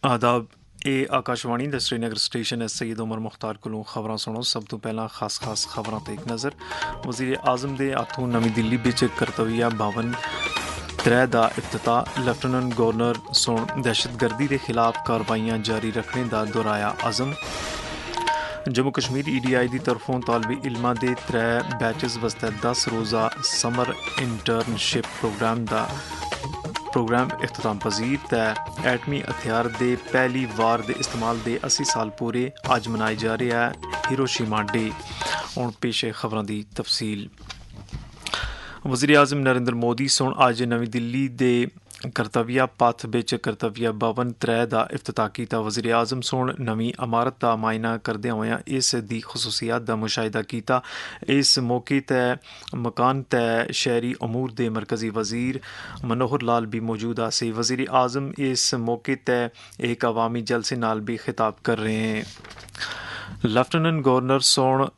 आदाब ए Akashvani the Srinagar station है सैयद उमर मुख्तार कोलों खबरां सुनो। सब तो पहला खास खबरां ते एक नज़र। वज़ीर आज़म दे हत्थों नवी दिल्ली बिच करतविया भवन 3 दा इफ्तिताह। लेफ्टिनेंट गवर्नर सोन दहशतगर्दी के खिलाफ कार्रवाइयां जारी रखने का दोहराया अज़म। जम्मू कश्मीर EDI की तरफों तालबी इल्मां दे 3 बैचेस वास्ते 10 रोज़ा समर इंटर्नशिप प्रोग्राम इख्तिताम पजीर। ते एटमी हथियार दे पहली वार दे इस्तेमाल दे 80 साल पूरे अज मनाए जा रहा है हिरोशिमा डे। हुण पेश है खबरां दी तफसील। वज़ीर आज़म नरेंद्र मोदी सोन अज नवी दिल्ली दे करतविया पथ बिच करतविया भवन 3 दा इफ्तिताह कीता। वज़ीर आज़म सोन नवी इमारत का मायना करदे होया इस दी खसूसियात का मुशाहिदा कीता। इस मौके ते मकान ते शहरी अमूर दे मरकजी वज़ीर मनोहर लाल भी मौजूद सी। वज़ीर आज़म इस मौके ते एक अवामी जलसे नाल भी खिताब कर रहे हैं। लेफ्टिनेंट गवर्नर सोन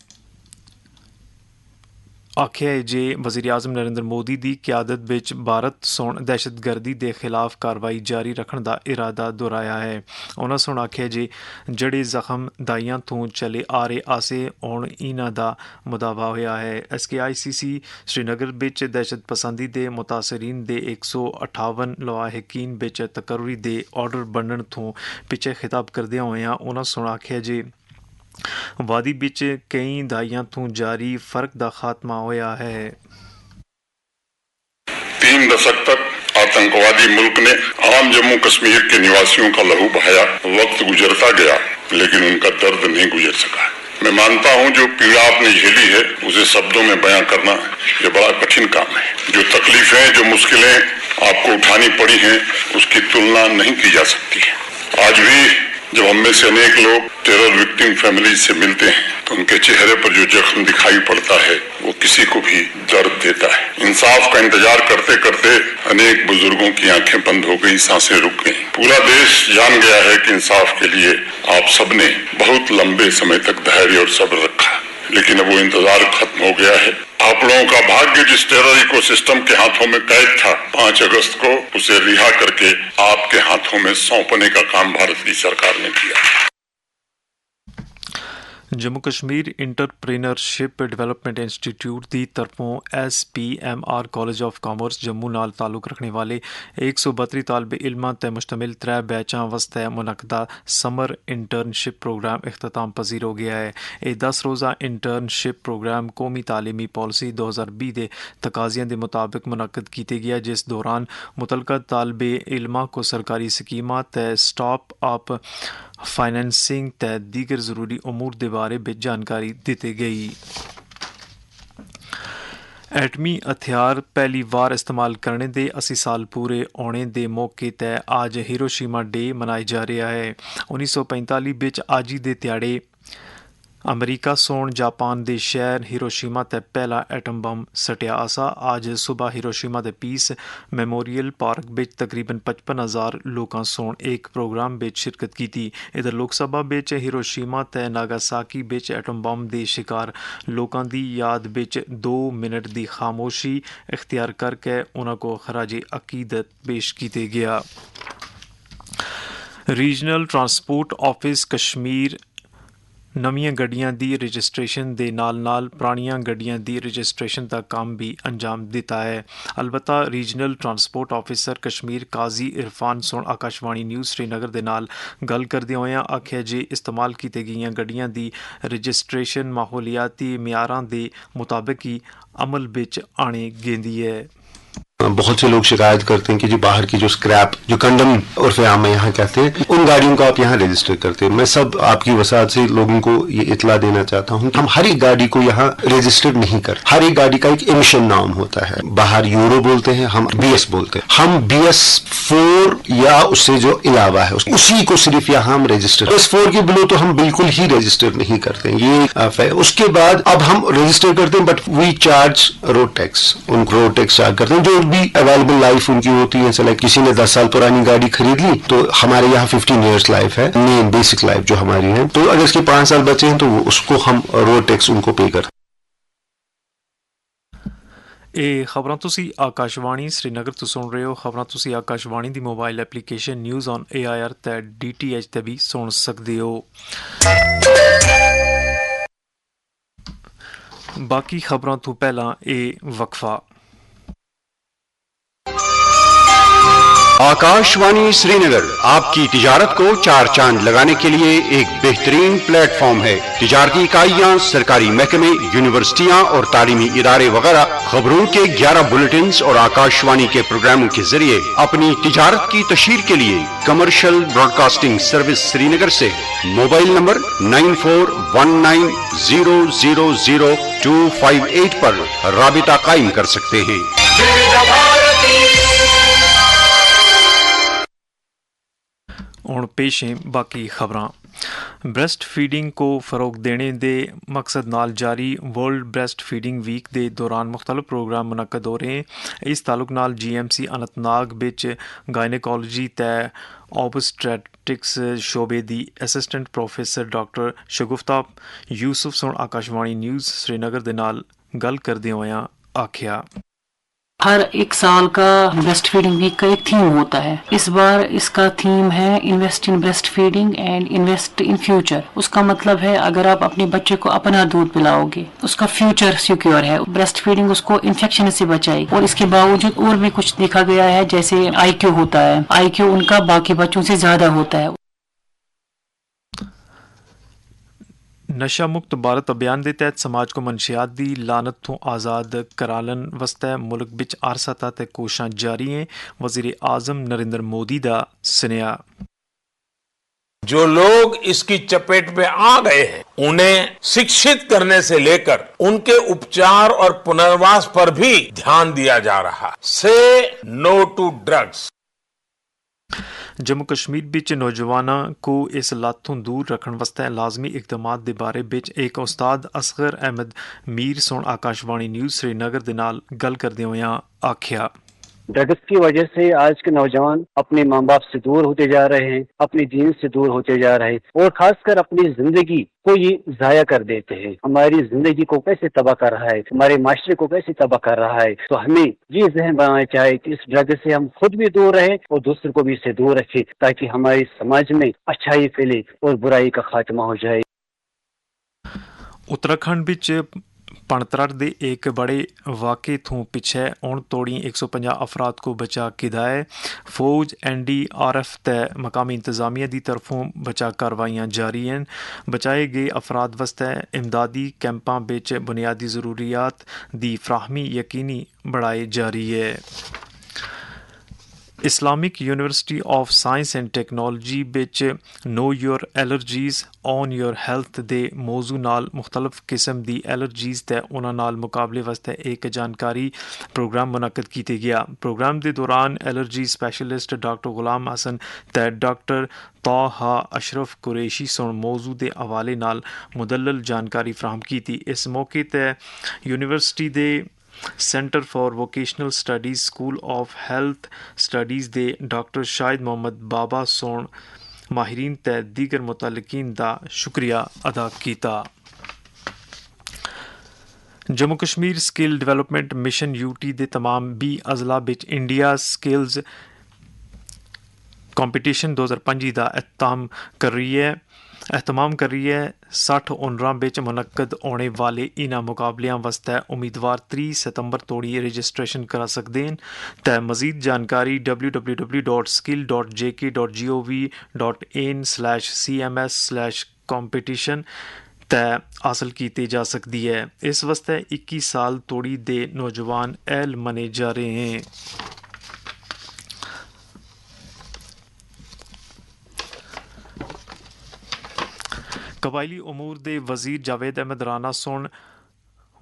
आख्या है जे वज़ीर आज़म नरेंद्र मोदी की क्यादत विच भारत सोन दहशतगर्दी के खिलाफ कार्रवाई जारी रखने का इरादा दोहराया है। उन्होंने सोन आख्या जे जड़े जख्म दाइयां तो चले आ रहे आसे हुण इन्हां दा मुदावा होया है। SKICC श्रीनगर विच दहशत पसंदी के मुतासरीन दे 158 लवाहिकीन विच तकर्री दे ऑर्डर बनने तो पिछे खिताब करदे होया उन्होंने सोन आख्या जे वादी बिच कई दाइयां तो जारी फर्क का खात्मा होया है। 3 दशक तक आतंकवादी मुल्क ने आम जम्मू कश्मीर के निवासियों का लहू बहाया। वक्त गुजरता गया लेकिन उनका दर्द नहीं गुजर सका। मैं मानता हूं जो पीड़ा आपने झेली है उसे शब्दों में बयां करना ये बड़ा कठिन काम है। जो तकलीफें जो मुश्किलें आपको उठानी पड़ी हैं उसकी तुलना नहीं की जा सकती है। आज भी जब हम में से अनेक लोग टेरर विक्टिम फैमिली से मिलते हैं तो उनके चेहरे पर जो जख्म दिखाई पड़ता है वो किसी को भी दर्द देता है। इंसाफ का इंतजार करते करते अनेक बुजुर्गों की आंखें बंद हो गई, सांसें रुक गई। पूरा देश जान गया है कि इंसाफ के लिए आप सबने बहुत लंबे समय तक धैर्य और सब्र रखा, लेकिन अब वो इंतजार खत्म हो गया है। आप लोगों का भाग्य जिस टेरर इकोसिस्टम के हाथों में कैद था 5 अगस्त को उसे रिहा करके आपके हाथों में सौंपने का काम भारत की सरकार ने किया। Jammu Kashmir entrepreneurship development institute की तरफों SPMR college of commerce Jammu नाल ताल्लुक रखने वाले 132 तालबे इल्मां ते मुश्तमिल 3 बैचां वास्ते मुनक्कदा समर इंटर्नशिप प्रोग्राम इख्तिताम पजीर हो गया है। ये 10 रोज़ा इंटर्नशिप प्रोग्राम कौमी तालीमी पॉलिसी 2020 के तकाज़ियां के मुताबिक मुनक्कद किए गया, जिस दौरान मुतलका तालबे इल्मां को सरकारी स्कीमां ते स्टार्ट अप फाइनेंसिंग ते दीगर ज़रूरी अमूर के बारे में जानकारी दी गई। एटमी हथियार पहली बार इस्तेमाल करने के 80 साल पूरे होने के मौके ते आज हिरोशिमा डे मनाया जा रहा है। 1945 विच आज दे त्याड़े अमरीका सोन जापान के शहर हिरोशिमा ते पहला एटम बम सटिया आसा। आज सुबह हिरोशिमा के पीस मेमोरियल पार्क विच तकरीबन 55,000 लोगों सोन एक प्रोग्राम विच शिरकत की। इधर लोकसभा विच हिरोशिमा ते नागासाकी विच एटम बम के शिकार लोगों की याद विच 2 मिनट की खामोशी इख्तियार करके उन्होंने को खराज अकीदत पेश किया गया। रीजनल ट्रांसपोर्ट ऑफिस कश्मीर नवीं गड्डियां दी रजिस्ट्रेशन दे नाल पुरानियां गड्डियां दी रजिस्ट्रेशन का काम भी अंजाम दिता है। अलबत्ता रीजनल ट्रांसपोर्ट ऑफिसर कश्मीर काजी इरफान सोन आकाशवाणी न्यूज़ श्रीनगर दे नाल गल करदे होया आख्या जे इस्तेमाल की गई गड्डियां दी रजिस्ट्रेशन माहौलियाती मियारां दे मुताबिक ही अमल विच आने गेंदी है। बहुत से लोग शिकायत करते हैं कि जो बाहर की जो स्क्रैप जो कंडम उर्फ आम में यहाँ कहते हैं उन गाड़ियों को आप यहाँ रजिस्टर करते हैं। मैं सब आपकी वसात से लोगों को ये इतला देना चाहता हूँ कि हम हर एक गाड़ी को यहाँ रजिस्टर नहीं करते। हर एक गाड़ी का एक एमिशन नाम होता है। बाहर यूरो बोलते हैं, हम BS बोलते हैं। हम BS4 या उससे जो अलावा है उसी को सिर्फ यहाँ हम रजिस्टर, BS4 के बिलो तो हम बिल्कुल ही रजिस्टर नहीं करते। ये उसके बाद अब हम रजिस्टर करते हैं but we charge road tax, उनको रोड टैक्स चार्ज करते हैं जो भी अवेलेबल लाइफ उनकी होती है। लाइक किसी ने 10 साल पुरानी गाड़ी खरीद ली तो हमारे यहाँ 15 इयर्स लाइफ है, मेन बेसिक लाइफ जो हमारी है। तो अगर इसके 5 साल बचे हैं तो वो उसको हम रोड टैक्स उनको पे करते हैं। ਇਹ ਖਬਰਾਂ ਤੁਸੀਂ ਆਕਾਸ਼ਵਾਣੀ ਸ੍ਰੀਨਗਰ ਤੋਂ ਸੁਣ ਰਹੇ ਹੋ। ਖਬਰਾਂ ਤੁਸੀਂ ਆਕਾਸ਼ਵਾਣੀ ਦੀ mobile application news on AIR ਤੇ DTH ਤੇ ਵੀ ਸੁਣ ਸਕਦੇ ਹੋ। ਬਾਕੀ ਖਬਰਾਂ ਤੋਂ ਪਹਿਲਾਂ ਇਹ वक्फा। आकाशवाणी श्रीनगर आपकी तिजारत को चार चांद लगाने के लिए एक बेहतरीन प्लेटफॉर्म है। तिजारती इकाइयां, सरकारी महकमे, यूनिवर्सिटियां और तालीमी इदारे वगैरह खबरों के 11 बुलेटिन और आकाशवाणी के प्रोग्रामों के जरिए अपनी तिजारत की तशहीर के लिए कमर्शियल ब्रॉडकास्टिंग सर्विस श्रीनगर से मोबाइल नंबर 9419000258 पर राबिता कायम कर सकते हैं। ਹੁਣ पेश हैं बाकी खबरां। ब्रैस्ट फीडिंग को फ़रोग देने के मकसद नाल जारी वर्ल्ड ब्रैस्ट फीडिंग वीक के दौरान मुख्तलिफ प्रोग्राम मुनक्कद हो रहे हैं। इस ताल्लुक नाल GMC अनंतनाग बिच गायनेकोलॉजी ते ऑब्स्टेट्रिक्स शोबे दी असिस्टेंट प्रोफेसर डॉक्टर शगुफ्ता यूसुफ सुन आकाशवाणी न्यूज़ श्रीनगर दे नाल गल करदे होया आखिया, हर एक साल का ब्रेस्ट फीडिंग वीक का एक थीम होता है। इस बार इसका थीम है invest in breast feeding and invest in future. उसका मतलब है अगर आप अपने बच्चे को अपना दूध पिलाओगे उसका फ्यूचर सिक्योर है। ब्रेस्ट फीडिंग उसको इन्फेक्शन से बचाएगी। और इसके बावजूद और भी कुछ देखा गया है, जैसे IQ होता है, IQ उनका बाकी बच्चों से ज्यादा होता है। नशा मुक्त भारत अभियान के तहत समाज को मनशियात की लानत तो आज़ाद करालन वस्ते मुल्क बिच हर सतह ते कोशिशां जारी हैं। वज़ीर आज़म नरेंद्र मोदी का सुनेहा। जो लोग इसकी चपेट में आ गए हैं उन्हें शिक्षित करने से लेकर उनके उपचार और पुनर्वास पर भी ध्यान दिया जा रहा है। Say no to drugs. Jammu Kashmir बिच नौजवानों को इस लत तो दूर रखने वास्ते लाजमी इकदामात के बारे बिच एक उस्ताद असगर अहमद मीर सुन आकाशवाणी न्यूज़ श्रीनगर दे नाल गल करदे होया आखिया, ड्रग्स की वजह से आज के नौजवान अपने माँ बाप से दूर होते जा रहे हैं, अपनी दीन से दूर होते जा रहे हैं और खासकर अपनी जिंदगी को ये जाया कर देते हैं। हमारी जिंदगी को कैसे तबाह कर रहा है, हमारे माशरे को कैसे तबाह कर रहा है। तो हमें ये जहन बनाना चाहिए कि इस ड्रग से हम खुद भी दूर रहें और दूसरों को भी इससे दूर रखें, ताकि हमारे समाज में अच्छाई फैले और बुराई का खात्मा हो जाए। उत्तराखंड बिच पणतरर दे एक बड़े वाक़े थों पिछे उन तोड़ी 150 अफराद को बचा किदा है। फौज NDRF ते मकामी इंतजामिया की तरफों बचा कार्रवाइयाँ जारी हैं। बचाए गए अफराद वस्ते इमदादी कैंपां बिच बुनियादी ज़रूरियात दी फ्राहमी यकीनी बढ़ाई जारी है। Islamic university of science and technology बिच know your allergies on your health दे मौजू नाल मुख्तलिफ किस्म दी एलर्जीज ते उन्हां नाल मुकाबले वास्ते एक जानकारी प्रोग्राम मुनक्कद किया गया। प्रोग्राम के दौरान एलर्जी स्पैशलिस्ट डॉक्टर गुलाम हसन ते डॉक्टर ताहा अशरफ कुरैशी सुन मौजू के हवाले नाल मुदल्लल जानकारी फ्राहम की थी। इस मौके ते यूनिवर्सिटी दे centre for vocational studies school of health studies दे डॉक्टर शाहिद मोहम्मद बाबा सोन माहिरीन ते दीगर मुतल्लिकीन दा शुक्रिया अदा किया। Jammu Kashmir skill development mission UT दे तमाम 20 अजला बिच इंडिया स्किल्स कंपीटिशन 2025 का एहतमाम कर रही है। 60 हुनरां बिच मुनक्कद होने वाले इन्हां मुकाबलियां वास्ते उम्मीदवार 30 सितंबर तोड़ी रजिस्ट्रेशन करा सकते हैं। ते मजीद जानकारी www.skill.jk.gov.in/cms/competition ते हासिल की जा सकती है। इस वास्ते 21 साल तोड़ी दे नौजवान अहल मने जा रहे हैं। कबायली उमूर दे वजीर जावेद अहमद राना सुन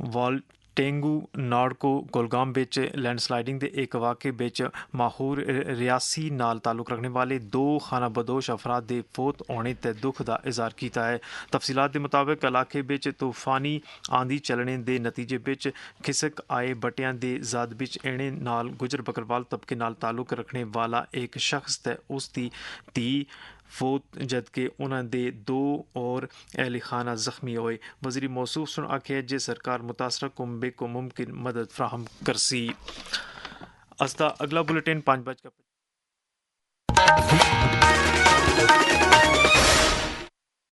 वालटेंगू नाड़को गुलगाम बिच लैंडस्लाइडिंग के एक वाक़े बिच माहौर रियासी नाल ताल्लुक रखने वाले 2 खाना बदोश अफराद के फौत होने ते दुख का इजहार किया है। तफसीलात के मुताबिक इलाके बिच तूफानी आंधी चलने के नतीजे बिच खिसक आए बटियां दे ज़द बिच एने नाल गुजर बकरवाल तबके नाल ताल्लुक रखने वाला एक शख्स ते उसकी धी ਫੌਤ ਜਦਕਿ ਉਹਨਾਂ ਦੇ 2 और अहल खाना जख्मी होए। वज़ीर मौसूफ सुन आखे जे सरकार मुतासरा कुंबे को मुमकिन मदद फ्राहम करसी। अगला बुलेटिन 5 बज